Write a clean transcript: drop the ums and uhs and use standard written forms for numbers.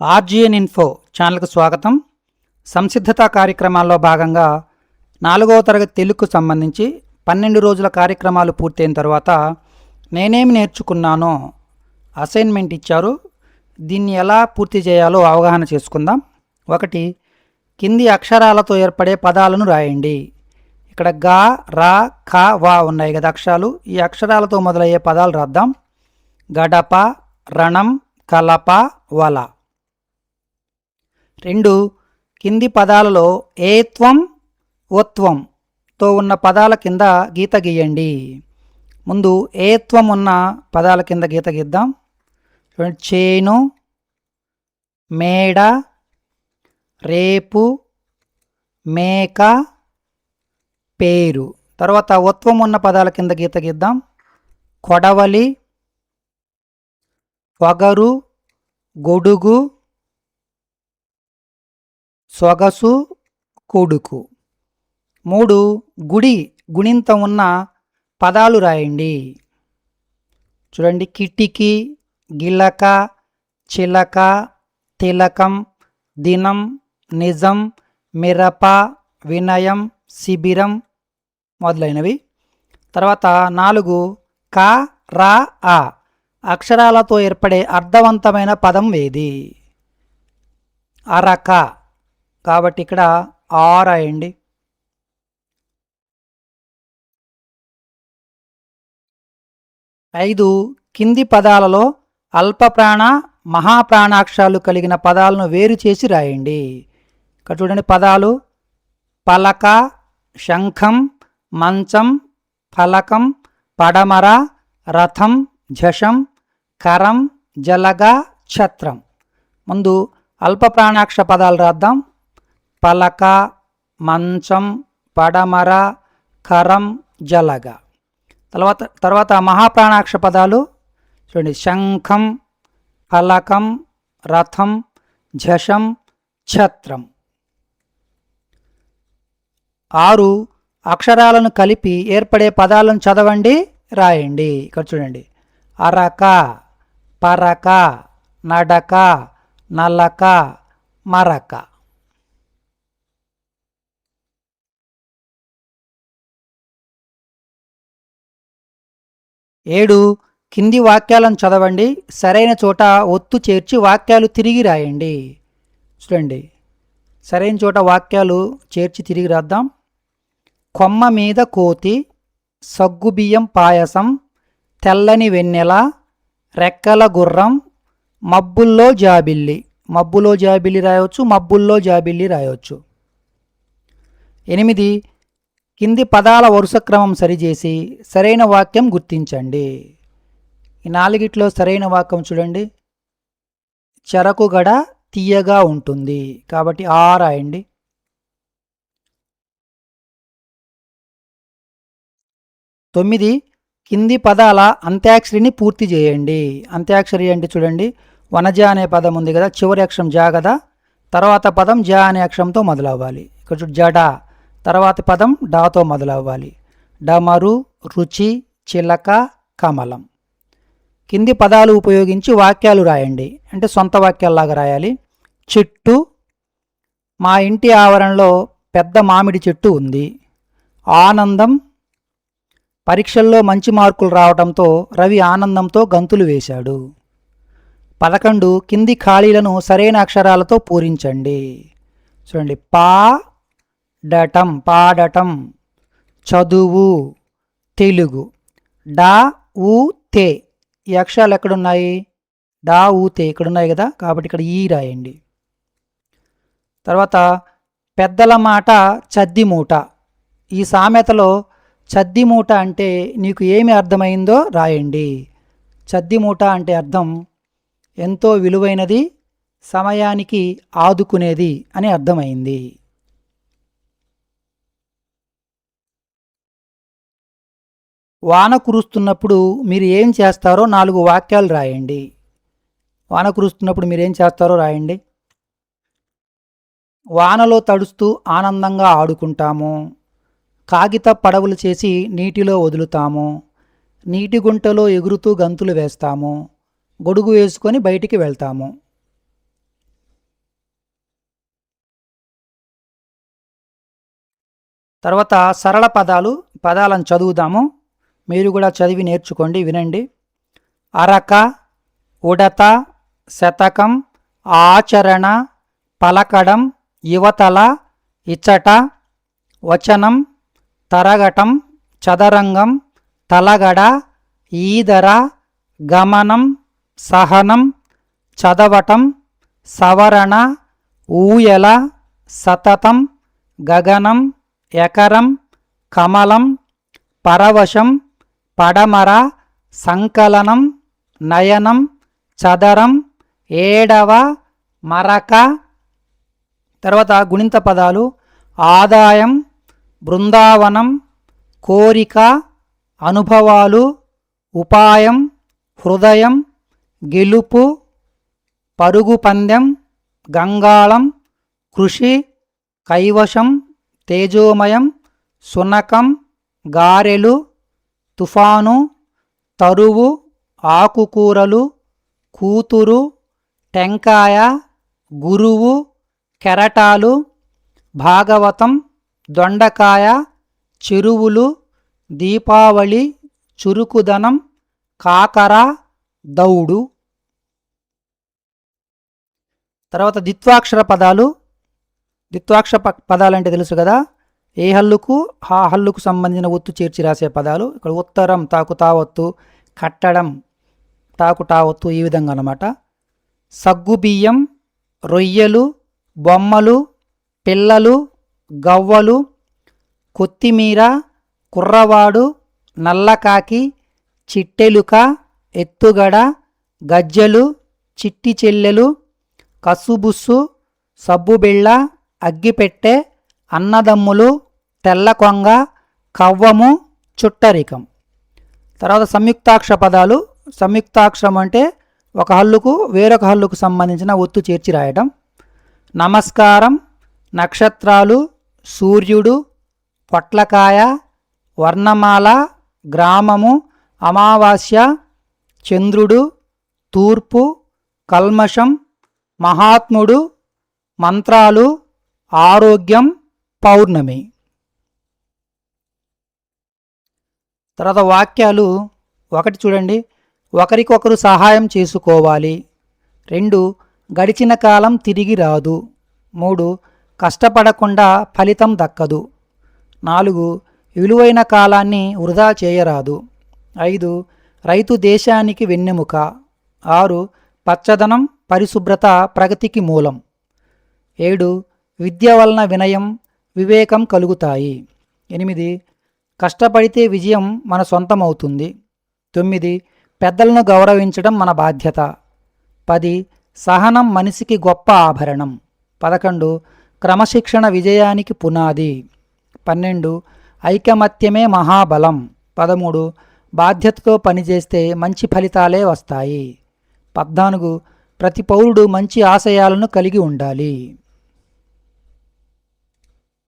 RGN info ఛానల్కు స్వాగతం. సంసిద్ధత కార్యక్రమాల్లో భాగంగా 4వ తరగతి తెలుగుకు సంబంధించి 12 రోజుల కార్యక్రమాలు పూర్తయిన తర్వాత నేనేమి నేర్చుకున్నానో అసైన్మెంట్ ఇచ్చారు. దీన్ని ఎలా పూర్తి చేయాలో అవగాహన చేసుకుందాం. 1. కింది అక్షరాలతో ఏర్పడే పదాలను రాయండి. ఇక్కడ గా, రా, ఖ, వా ఉన్నాయి కదా అక్షరాలు. ఈ అక్షరాలతో మొదలయ్యే పదాలు రాద్దాం. గడప, రణం, కలప, వల. 2. కింది పదాలలో ఏత్వం, ఒత్వంతో ఉన్న పదాల కింద గీత గీయండి. ముందు ఏత్వం ఉన్న పదాల కింద గీత గీద్దాం. చూడండి, చేను, మేడ, రేపు, మేక, పేరు. తర్వాత ఒత్వం ఉన్న పదాల కింద గీత గీద్దాం. కొడవలి, పొగరు, గొడుగు, సొగసు, కొడుకు. 3. గుడి, గుణింతం ఉన్న పదాలు రాయండి. చూడండి, కిటికీ, గిలక, చిలక, తిలకం, దినం, నిజం, మిరప, వినయం, శిబిరం మొదలైనవి. తర్వాత 4. క, రా, ఆ అక్షరాలతో ఏర్పడే అర్థవంతమైన పదం ఏది? అరక. కాబట్టి ఇక్కడ ఆ రాయండి. 5. కింది పదాలలో అల్పప్రాణ, మహాప్రాణాక్షరాలు కలిగిన పదాలను వేరు చేసి రాయండి. ఇక్కడ చూడండి, పదాలు పలక, శంఖం, మంచం, ఫలకం, పడమర, రథం, ఝషం, కరం, జలగ, ఛత్రం. ముందు అల్పప్రాణాక్షర పదాలు రాద్దాం. పలక, మంచం, పడమర, కరం, జలగ. తర్వాత మహాప్రాణాక్షర పదాలు చూడండి, శంఖం, ఫలకం, రథం, ఝషం, ఛత్రం. 6. అక్షరాలను కలిపి ఏర్పడే పదాలను చదవండి, రాయండి. ఇక్కడ చూడండి, అరక, పరక, నడక, నలక, మరక. 7. కింది వాక్యాలను చదవండి, సరైన చోట ఒత్తు చేర్చి వాక్యాలు తిరిగి రాయండి. చూడండి, సరైన చోట వాక్యాలు చేర్చి తిరిగి రాద్దాం. కొమ్మ మీద కోతి, సగ్గుబియ్యం పాయసం, తెల్లని వెన్నెల, రెక్కల గుర్రం, మబ్బుల్లో జాబిల్లి. మబ్బులో జాబిల్లి రాయవచ్చు, మబ్బుల్లో జాబిల్లి రాయవచ్చు. 8. కింది పదాల వరుస క్రమం సరిచేసి సరైన వాక్యం గుర్తించండి. ఈ 4 సరైన వాక్యం చూడండి, చెరకు గడ తీయగా ఉంటుంది. కాబట్టి ఆ రాయండి. 9. కింది పదాల అంత్యాక్షరిని పూర్తి చేయండి. అంత్యాక్షరి అంటే చూడండి, వనజ అనే పదం ఉంది కదా, చివరి అక్షరం జా కదా, తర్వాత పదం జా అనే అక్షరంతో మొదలవ్వాలి. ఇక్కడ చూడు, జడ, తర్వాత పదం డాతో మొదలవ్వాలి. డమరు, రుచి, చిలక, కమలం. కింది పదాలు ఉపయోగించి వాక్యాలు రాయండి, అంటే సొంత వాక్యాల్లాగా రాయాలి. చెట్టు, మా ఇంటి ఆవరణలో పెద్ద మామిడి చెట్టు ఉంది. ఆనందం, పరీక్షల్లో మంచి మార్కులు రావడంతో రవి ఆనందంతో గంతులు వేశాడు. 11. కింది ఖాళీలను సరైన అక్షరాలతో పూరించండి. చూడండి, పాడటం, పాడటం, చదువు, తెలుగు. డా, ఊ, తే ఈ అక్షరాలు ఎక్కడున్నాయి? డా, ఊ, తే ఇక్కడున్నాయి కదా, కాబట్టి ఇక్కడ ఈ రాయండి. తర్వాత పెద్దల మాట చద్ది మూట. ఈ సామెతలో చద్ది మూట అంటే నీకు ఏమి అర్థమైందో రాయండి. చద్ది మూట అంటే అర్థం ఎంతో విలువైనది, సమయానికి ఆదుకునేది అని అర్థమైంది. వాన కురుస్తున్నప్పుడు మీరు ఏం చేస్తారో 4 వాక్యాలు రాయండి. వాన కురుస్తున్నప్పుడు మీరేం చేస్తారో రాయండి. వానలో తడుస్తూ ఆనందంగా ఆడుకుంటాము. కాగిత పడవలు చేసి నీటిలో వదులుతాము. నీటి గుంటలో ఎగురుతూ గంతులు వేస్తాము. గొడుగు వేసుకొని బయటికి వెళ్తాము. తర్వాత సరళ పదాలను చదువుదాము. మీరు కూడా చదివి నేర్చుకోండి, వినండి. అరక, ఉడత, శతకం, ఆచరణ, పలకడం, యువతల, ఇచ్చట, వచనం, తరగటం, చదరంగం, తలగడ, ఈదర, గమనం, సహనం, చదవటం, సవరణ, ఊయల, సతతం, గగనం, ఎకరం, కమలం, పరవశం, పడమర, సంకలనం, నయనం, చదరం, ఏడవ, మరక. తర్వాత గుణింత పదాలు: ఆదాయం, బృందావనం, కోరిక, అనుభవాలు, ఉపాయం, హృదయం, గెలుపు, పరుగు పందెం, గంగాళం, కృషి, కైవశం, తేజోమయం, సునకం, గారెలు, తుఫాను, తరువు, ఆకుకూరలు, కూతురు, టెంకాయ, గురువు, కెరటాలు, భాగవతం, దొండకాయ, చెరువులు, దీపావళి, చురుకుదనం, కాకర, దౌడు. తర్వాత ద్విత్వాక్షర పదాలు. పదాలంటే తెలుసు కదా, ఏ హల్లుకు ఆ హల్లుకు సంబంధించిన ఒత్తు చేర్చి రాసే పదాలు. ఇక్కడ ఉత్తరం తాకు తావత్తు, కట్టడం తాకు టావత్తు, ఈ విధంగా అన్నమాట. సగ్గుబియ్యం, రొయ్యలు, బొమ్మలు, పిల్లలు, గవ్వలు, కొత్తిమీర, కుర్రవాడు, నల్లకాకి, చిట్టెలుక, ఎత్తుగడ, గజ్జెలు, చిట్టి చెల్లెలు, కసుబుస్సు, సబ్బుబిళ్ళ, అగ్గిపెట్టె, అన్నదమ్ములు, తెల్లకొంగ, కవ్వము, చుట్టరికం. తర్వాత సంయుక్తాక్షర పదాలు. సంయుక్తాక్షరం అంటే ఒక హల్లుకు వేరొక హల్లుకు సంబంధించిన ఒత్తు చేర్చి రాయడం. నమస్కారం, నక్షత్రాలు, సూర్యుడు, పొట్లకాయ, వర్ణమాల, గ్రామము, అమావాస్య, చంద్రుడు, తూర్పు, కల్మషం, మహాత్ముడు, మంత్రాలు, ఆరోగ్యం, పౌర్ణమి. తర్వాత వాక్యాలు. 1 చూడండి, ఒకరికొకరు సహాయం చేసుకోవాలి. 2 గడిచిన కాలం తిరిగి రాదు. 3 కష్టపడకుండా ఫలితం దక్కదు. 4 విలువైన కాలాన్ని వృధా చేయరాదు. 5 రైతు దేశానికి వెన్నెముక. 6 పచ్చదనం, పరిశుభ్రత ప్రగతికి మూలం. 7 విద్య వలన వినయం, వివేకం కలుగుతాయి. 8 కష్టపడితే విజయం మన సొంతమవుతుంది. 9 పెద్దలను గౌరవించడం మన బాధ్యత. 10 సహనం మనిషికి గొప్ప ఆభరణం. 11 క్రమశిక్షణ విజయానికి పునాది. 12 ఐకమత్యమే మహాబలం. 13 బాధ్యతతో పనిచేస్తే మంచి ఫలితాలే వస్తాయి. 14 ప్రతి పౌరుడు మంచి ఆశయాలను కలిగి ఉండాలి.